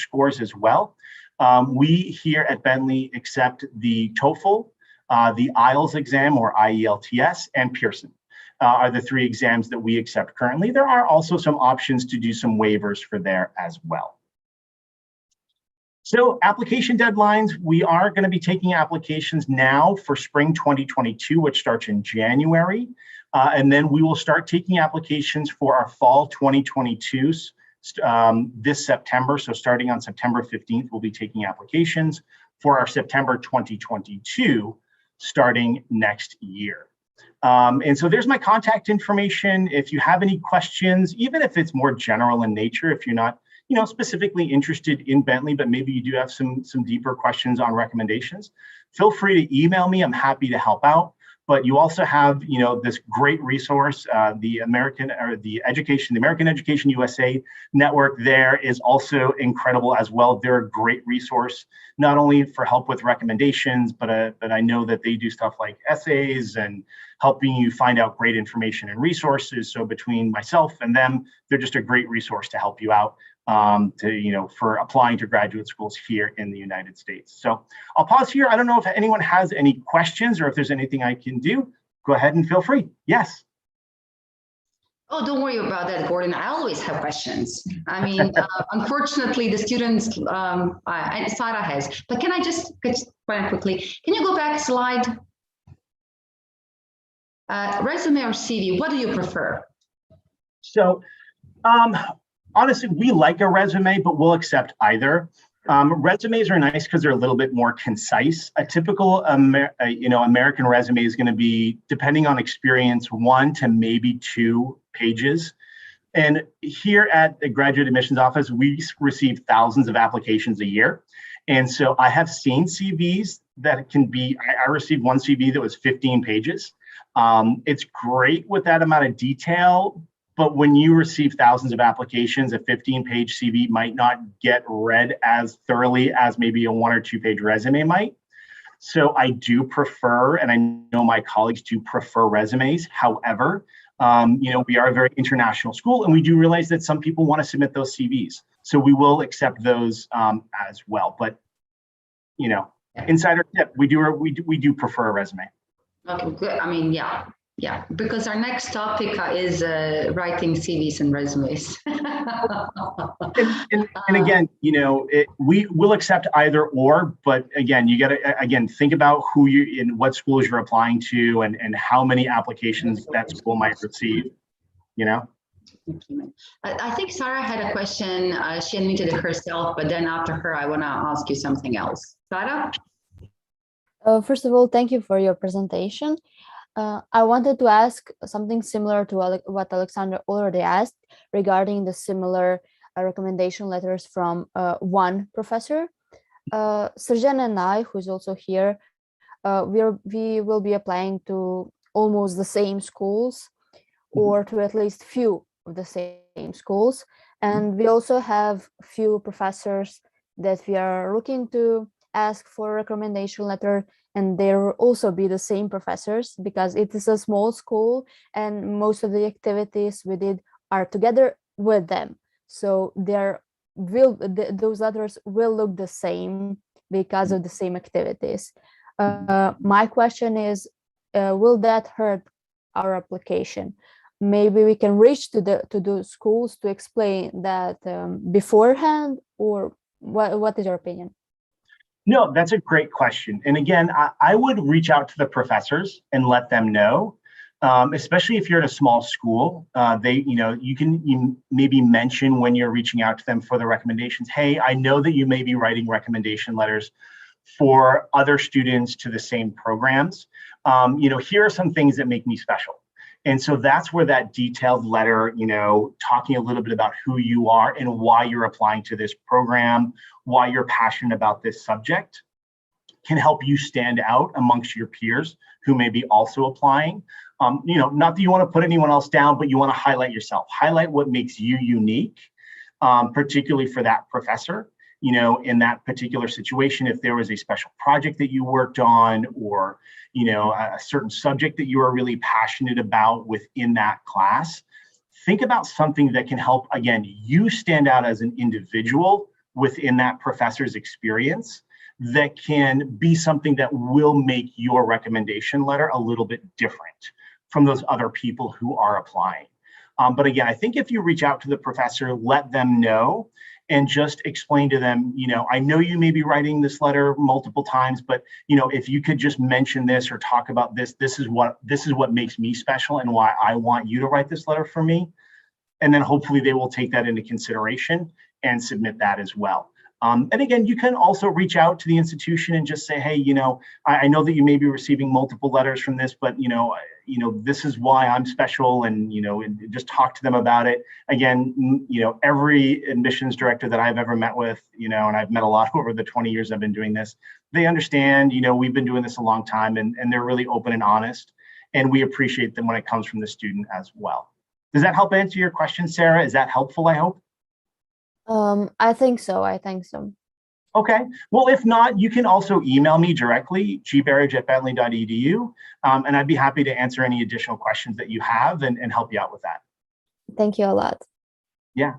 scores as well. We here at Bentley accept the TOEFL, the IELTS exam or IELTS, and Pearson are the 3 exams that we accept currently. There are also some options to do some waivers for there as well. So application deadlines, we are going to be taking applications now for spring 2022, which starts in January. And then we will start taking applications for our fall 2022s this September. So starting on September 15th, we'll be taking applications for our September 2022 starting next year. And so there's my contact information. If you have any questions, even if it's more general in nature, if you're not specifically interested in Bentley, but maybe you do have some deeper questions on recommendations, feel free to email me. I'm happy to help out. But you also have, this great resource, the American Education USA network there is also incredible as well. They're a great resource, not only for help with recommendations, but I know that they do stuff like essays and helping you find out great information and resources. So between myself and them, they're just a great resource to help you out for applying to graduate schools here in the United States. So I'll pause here. I don't know if anyone has any questions or if there's anything I can do. Go ahead and feel free. Yes. Oh, don't worry about that, Gordon. I always have questions. I mean, unfortunately, the students, and Sarah has, but can I just get quite quickly? Can you go back slide? Resume or CV, what do you prefer? So, honestly, we like a resume, but we'll accept either. Resumes are nice because they're a little bit more concise. A typical American resume is going to be, depending on experience, 1 to maybe 2 pages. And here at the Graduate Admissions Office, we receive thousands of applications a year. And so I have seen CVs that can be, I received one CV that was 15 pages. It's great with that amount of detail, but when you receive thousands of applications, a 15-page CV might not get read as thoroughly as maybe a 1 or 2 page resume might. So I do prefer, and I know my colleagues do prefer resumes. However, we are a very international school, and we do realize that some people want to submit those CVs. So we will accept those as well. But, insider tip, we do prefer a resume. Okay, good. I mean, yeah, because our next topic is writing CVs and resumes. and again, we will accept either or, but again, you got to think about who you in what schools you're applying to and how many applications that school might receive. I think Sarah had a question. She unmuted it herself, but then after her, I want to ask you something else. Sarah? First of all, thank you for your presentation. I wanted to ask something similar to what Alexander already asked regarding the similar recommendation letters from one professor. Sirjan and I, who's also here, we will be applying to almost the same schools or to at least few of the same schools. And we also have few professors that we are looking to ask for a recommendation letter, and there will also be the same professors because it is a small school and most of the activities we did are together with them. So those letters will look the same because of the same activities. My question is, will that hurt our application? Maybe we can reach to the schools to explain that beforehand, or what is your opinion? No, that's a great question. And again, I would reach out to the professors and let them know, especially if you're at a small school. You can maybe mention when you're reaching out to them for the recommendations. Hey, I know that you may be writing recommendation letters for other students to the same programs. Here are some things that make me special. And so that's where that detailed letter, talking a little bit about who you are and why you're applying to this program, why you're passionate about this subject. can help you stand out amongst your peers who may be also applying. Not that you want to put anyone else down, but you want to highlight yourself, highlight what makes you unique, particularly for that professor. In that particular situation, if there was a special project that you worked on, or, a certain subject that you are really passionate about within that class, think about something that can help, again, you stand out as an individual within that professor's experience, that can be something that will make your recommendation letter a little bit different from those other people who are applying. But again, I think if you reach out to the professor, let them know, and just explain to them, I know you may be writing this letter multiple times, but if you could just mention this or talk about this, this is what makes me special and why I want you to write this letter for me. And then hopefully they will take that into consideration and submit that as well. And again, you can also reach out to the institution and just say, hey, I know that you may be receiving multiple letters from this, but this is why I'm special, and just talk to them about it. Again, every admissions director that I've ever met with, and I've met a lot over the 20 years I've been doing this, they understand, we've been doing this a long time, and they're really open and honest, and we appreciate them when it comes from the student as well. Does that help answer your question, Sarah? Is that helpful, I hope? I think so. Okay. Well, if not, you can also email me directly, gberridge@bentley.edu, and I'd be happy to answer any additional questions that you have and help you out with that. Thank you a lot. Yeah.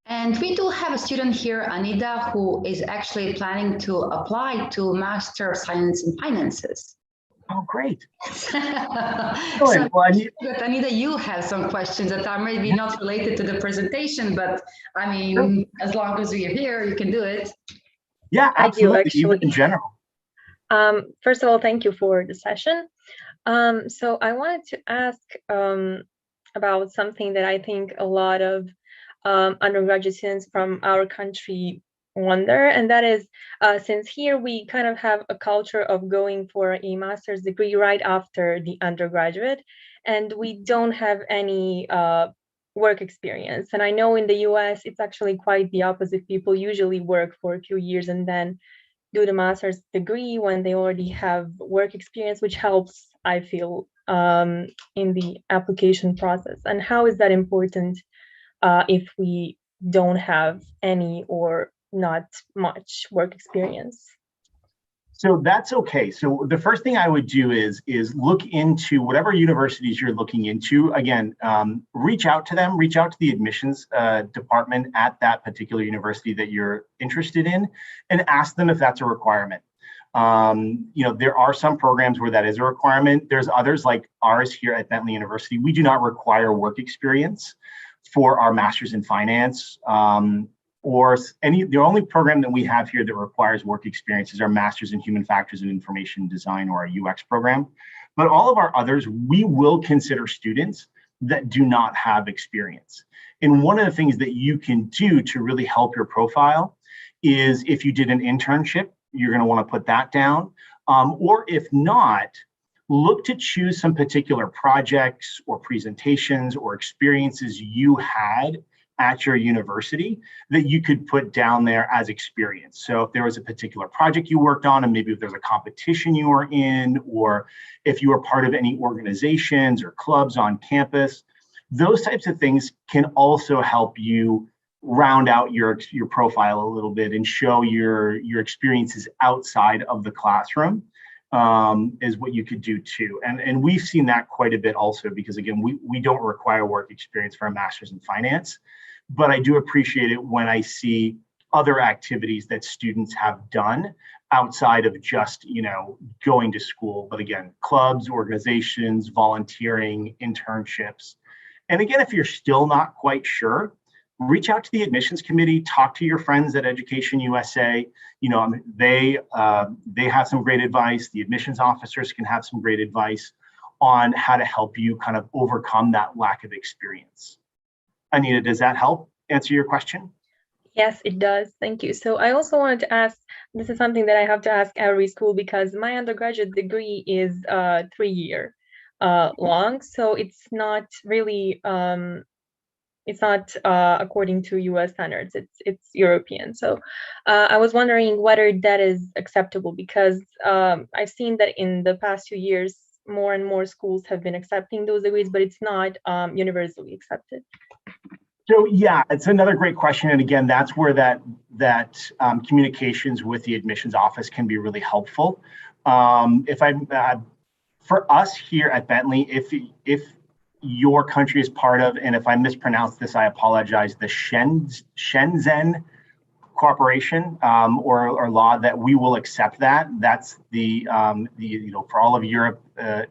And we do have a student here, Anita, who is actually planning to apply to Master of Science in Finances. Oh, great. So, Well, Anita, you have some questions that are maybe not related to the presentation, but I mean, sure. As long as we are here, you can do it. Yeah, absolutely. I do, actually. Even in general. First of all, thank you for the session. So I wanted to ask about something that I think a lot of undergraduate students from our country wonder, and that is, since here we kind of have a culture of going for a master's degree right after the undergraduate, and we don't have any work experience. And I know in the US, it's actually quite the opposite. People usually work for a few years and then do the master's degree when they already have work experience, which helps, I feel, in the application process. And how is that important if we don't have any or not much work experience? So that's okay. So the first thing I would do is look into whatever universities you're looking into. Again, reach out to them, reach out to the admissions department at that particular university that you're interested in, and ask them if that's a requirement. There are some programs where that is a requirement. There's others like ours here at Bentley University. We do not require work experience for our master's in finance. The only program that we have here that requires work experience is our master's in human factors and information design, or our UX program. But all of our others, we will consider students that do not have experience. And one of the things that you can do to really help your profile is, if you did an internship, you're going to want to put that down. Or if not, look to choose some particular projects or presentations or experiences you had at your university that you could put down there as experience. So if there was a particular project you worked on, and maybe if there's a competition you were in, or if you were part of any organizations or clubs on campus, those types of things can also help you round out your profile a little bit and show your experiences outside of the classroom. Is what you could do too. And we've seen that quite a bit also, because again, we don't require work experience for a master's in finance, but I do appreciate it when I see other activities that students have done outside of just, going to school. But again, clubs, organizations, volunteering, internships. And again, if you're still not quite sure, reach out to the admissions committee, talk to your friends at Education USA. They have some great advice. The admissions officers can have some great advice on how to help you kind of overcome that lack of experience. Anita, does that help answer your question? Yes, it does. Thank you. So I also wanted to ask, this is something that I have to ask every school, because my undergraduate degree is 3 year long. So it's not really, it's not according to U.S. standards. It's European. So I was wondering whether that is acceptable, because I've seen that in the past 2 years, more and more schools have been accepting those degrees, but it's not universally accepted. So yeah, it's another great question, and again, that's where that communications with the admissions office can be really helpful. For us here at Bentley, if your country is part of, and if I mispronounce this, I apologize, the Shenzhen Cooperation or law, that we will accept that. That's the for all of Europe,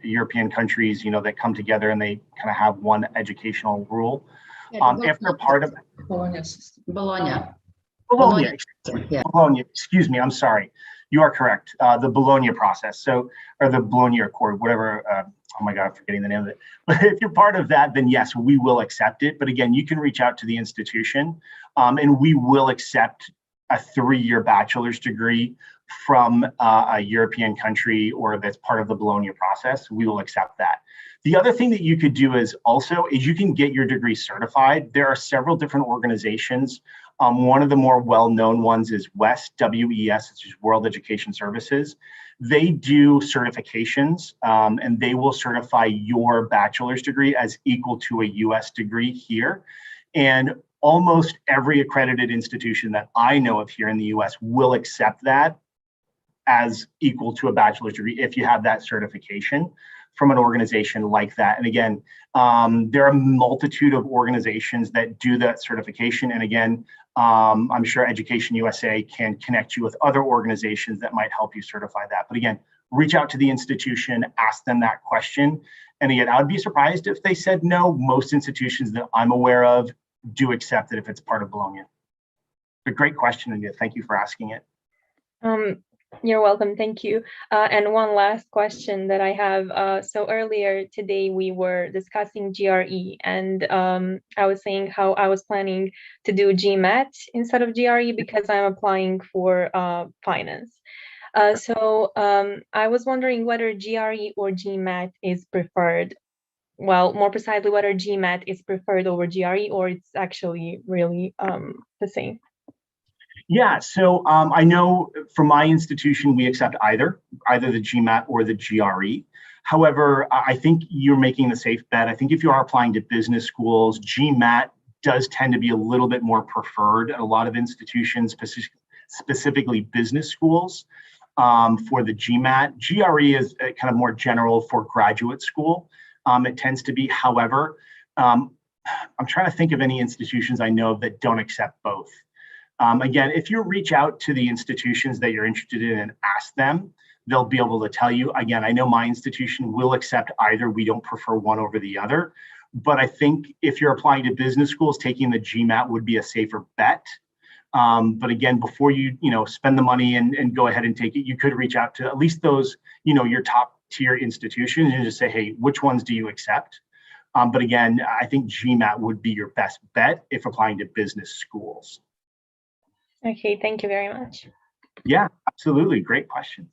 European countries, that come together and they kind of have one educational rule. If they're part of Bologna. Bologna, Yeah. Bologna, excuse me, I'm sorry. You are correct. The Bologna process, or the Bologna Accord, whatever. Oh my God, I'm forgetting the name of it. But if you're part of that, then yes, we will accept it. But again, you can reach out to the institution, and we will accept a 3-year bachelor's degree from a European country or that's part of the Bologna process. We will accept that. The other thing that you could do is you can get your degree certified. There are several different organizations. One of the more well-known ones is WES, W-E-S, which is World Education Services. They do certifications, and they will certify your bachelor's degree as equal to a US degree here. And almost every accredited institution that I know of here in the US will accept that as equal to a bachelor's degree if you have that certification from an organization like that. And again, there are a multitude of organizations that do that certification. And again, I'm sure Education USA can connect you with other organizations that might help you certify that. But again, reach out to the institution, ask them that question. And again, I would be surprised if they said no. Most institutions that I'm aware of do accept it if it's part of Bologna. A great question, and thank you for asking it. You're welcome. Thank you. And one last question that I have. So earlier today, we were discussing GRE, and I was saying how I was planning to do GMAT instead of GRE because I'm applying for finance. So I was wondering whether GRE or GMAT is preferred. Well, more precisely, whether GMAT is preferred over GRE, or it's actually really the same. Yeah, so I know for my institution, we accept either the GMAT or the GRE. However, I think you're making the safe bet. I think if you are applying to business schools, GMAT does tend to be a little bit more preferred at a lot of institutions, specifically business schools, for the GMAT. GRE is kind of more general for graduate school. It tends to be, however, I'm trying to think of any institutions I know that don't accept both. Again, if you reach out to the institutions that you're interested in and ask them, they'll be able to tell you. Again, I know my institution will accept either. We don't prefer one over the other. But I think if you're applying to business schools, taking the GMAT would be a safer bet. But again, before you spend the money and go ahead and take it, you could reach out to at least those, your top tier institutions and just say, hey, which ones do you accept? But again, I think GMAT would be your best bet if applying to business schools. Okay, thank you very much. Yeah, absolutely. Great question.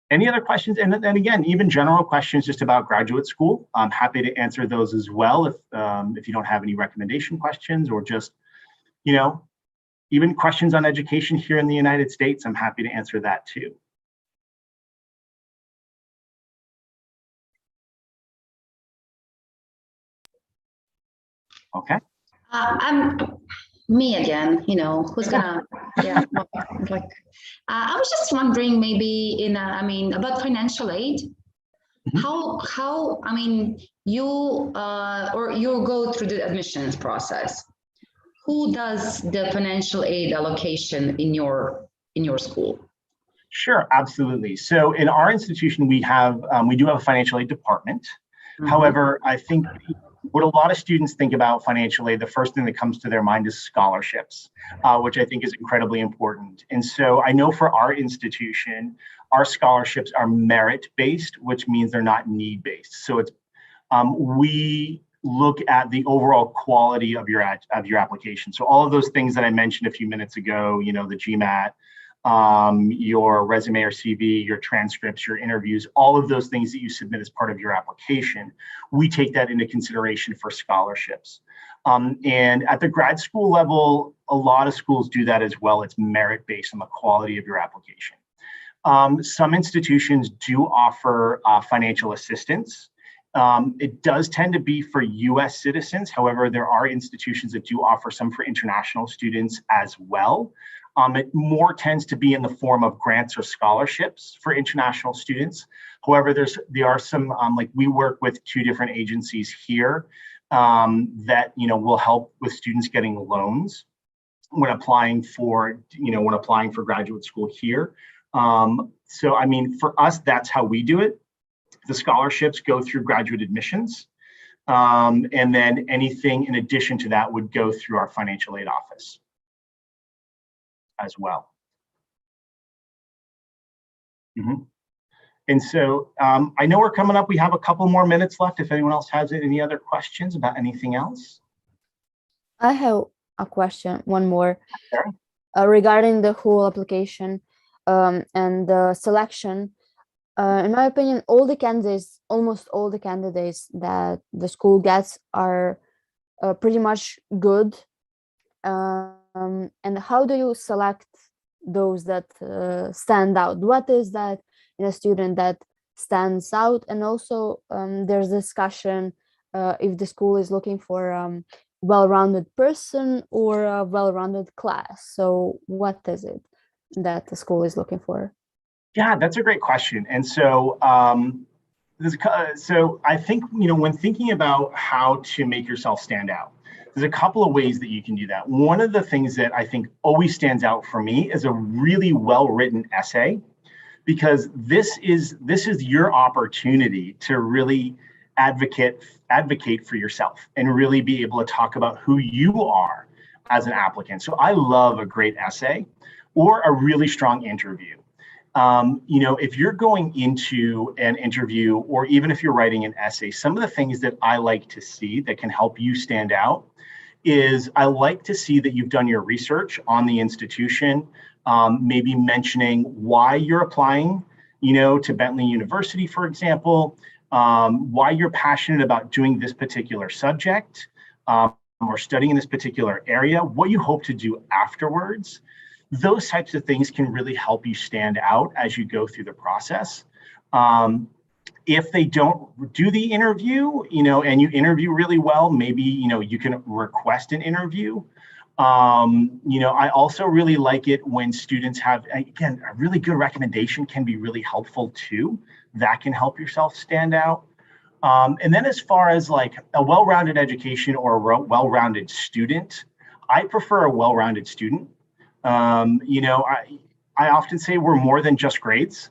Any other questions? And again, even general questions just about graduate school, I'm happy to answer those as well if you don't have any recommendation questions, or just, even questions on education here in the United States, I'm happy to answer that too. Okay. Me again, who's gonna, yeah, I was just wondering maybe about financial aid. How, you go through the admissions process. Who does the financial aid allocation in your school? Sure, absolutely. So in our institution, we do have a financial aid department. However, I think what a lot of students think about financial aid, the first thing that comes to their mind is scholarships, which I think is incredibly important. And so I know for our institution, our scholarships are merit-based, which means they're not need-based. So it's we look at the overall quality of your application. So all of those things that I mentioned a few minutes ago, the GMAT, your resume or CV, your transcripts, your interviews, all of those things that you submit as part of your application, we take that into consideration for scholarships. And at the grad school level, a lot of schools do that as well. It's merit based on the quality of your application. Some institutions do offer financial assistance. It does tend to be for US citizens. However, there are institutions that do offer some for international students as well. It more tends to be in the form of grants or scholarships for international students. However, there are some, like we work with 2 different agencies here that will help with students getting loans when applying for graduate school here. So I mean, for us, that's how we do it. The scholarships go through graduate admissions, and then anything in addition to that would go through our financial aid office as well. And so I know we're coming up. We have a couple more minutes left. If anyone else has any other questions about anything else. I have a question, one more, Sure. Regarding the whole application and the selection. In my opinion, almost all the candidates that the school gets are pretty much good. And how do you select those that stand out? What is that in a student that stands out? And also there's discussion if the school is looking for a well-rounded person or a well-rounded class. So what is it that the school is looking for? Yeah, that's a great question. And so, so I think, when thinking about how to make yourself stand out, there's a couple of ways that you can do that. One of the things that I think always stands out for me is a really well-written essay, because this is your opportunity to really advocate for yourself and really be able to talk about who you are as an applicant. So I love a great essay or a really strong interview. If you're going into an interview, or even if you're writing an essay, some of the things that I like to see that can help you stand out is I like to see that you've done your research on the institution, maybe mentioning why you're applying, to Bentley University, for example, why you're passionate about doing this particular subject or studying in this particular area, what you hope to do afterwards. Those types of things can really help you stand out as you go through the process. If they don't do the interview, and you interview really well, maybe, you can request an interview. I also really like it when students have, again, a really good recommendation can be really helpful too. That can help yourself stand out. And then as far as like a well-rounded education or a well-rounded student, I prefer a well-rounded student. I often say we're more than just grades.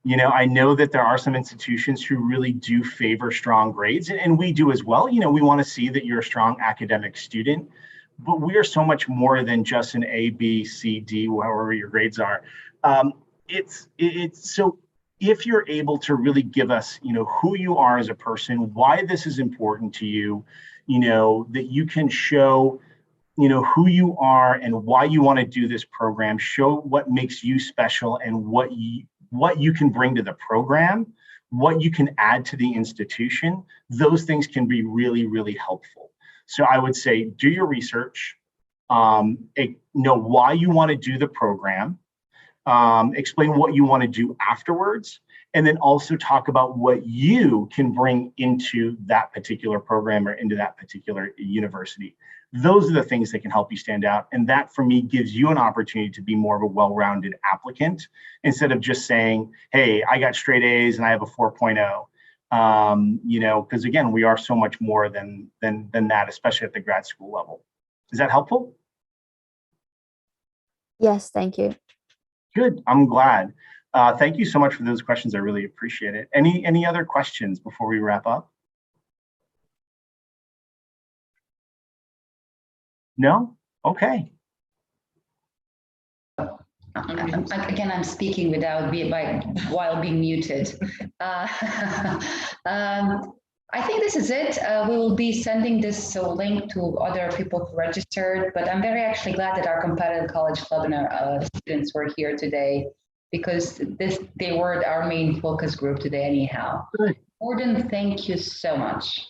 I know that there are some institutions who really do favor strong grades, and we do as well. We want to see that you're a strong academic student, but we are so much more than just an A, B, C, D, however your grades are. So if you're able to really give us, who you are as a person, why this is important to you, that you can show who you are and why you want to do this program, show what makes you special and what you can bring to the program, what you can add to the institution. Those things can be really, really helpful. So I would say, do your research, know why you want to do the program, explain what you want to do afterwards, and then also talk about what you can bring into that particular program or into that particular university. Those are the things that can help you stand out. And that, for me, gives you an opportunity to be more of a well-rounded applicant instead of just saying, hey, I got straight A's and I have a 4.0. Because again, we are so much more than that, especially at the grad school level. Is that helpful? Yes, thank you. Good, I'm glad. Thank you so much for those questions. I really appreciate it. Any other questions before we wrap up? No? Okay. Again, I'm speaking while being muted. I think this is it. We will be sending this link to other people who registered, but I'm very actually glad that our competitive college club and our students were here today, because they were our main focus group today anyhow. Good. Gordon, thank you so much.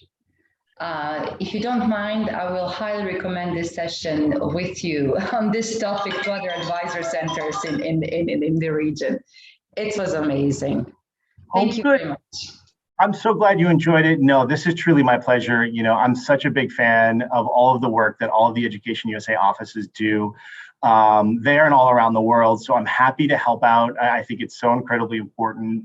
If you don't mind, I will highly recommend this session with you on this topic to other advisor centers in the region. It was amazing. Thank you very much. I'm so glad you enjoyed it. No, this is truly my pleasure. You know, I'm such a big fan of all of the work that all of the Education USA offices do there and all around the world. So I'm happy to help out. I think it's so incredibly important.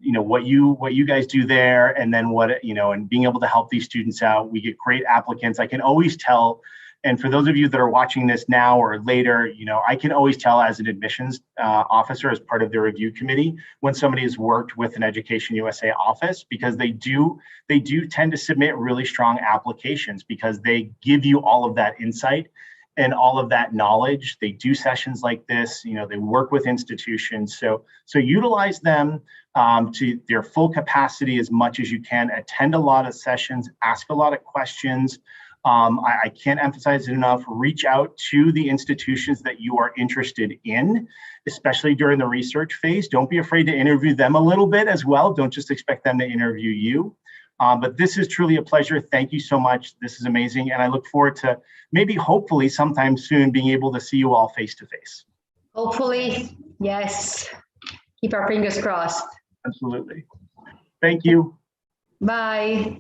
You know what you guys do there, and then and being able to help these students out. We get great applicants. I can always tell. And for those of you that are watching this now or later, I can always tell as an admissions officer, as part of the review committee, when somebody has worked with an Education USA office, because they do tend to submit really strong applications, because they give you all of that insight and all of that knowledge. They do sessions like this, they work with institutions. So utilize them to their full capacity as much as you can. Attend a lot of sessions, ask a lot of questions. I can't emphasize it enough. Reach out to the institutions that you are interested in, especially during the research phase. Don't be afraid to interview them a little bit as well. Don't just expect them to interview you. But this is truly a pleasure. Thank you so much. This is amazing. And I look forward to hopefully sometime soon being able to see you all face to face. Hopefully, yes. Keep our fingers crossed. Absolutely. Thank you. Bye.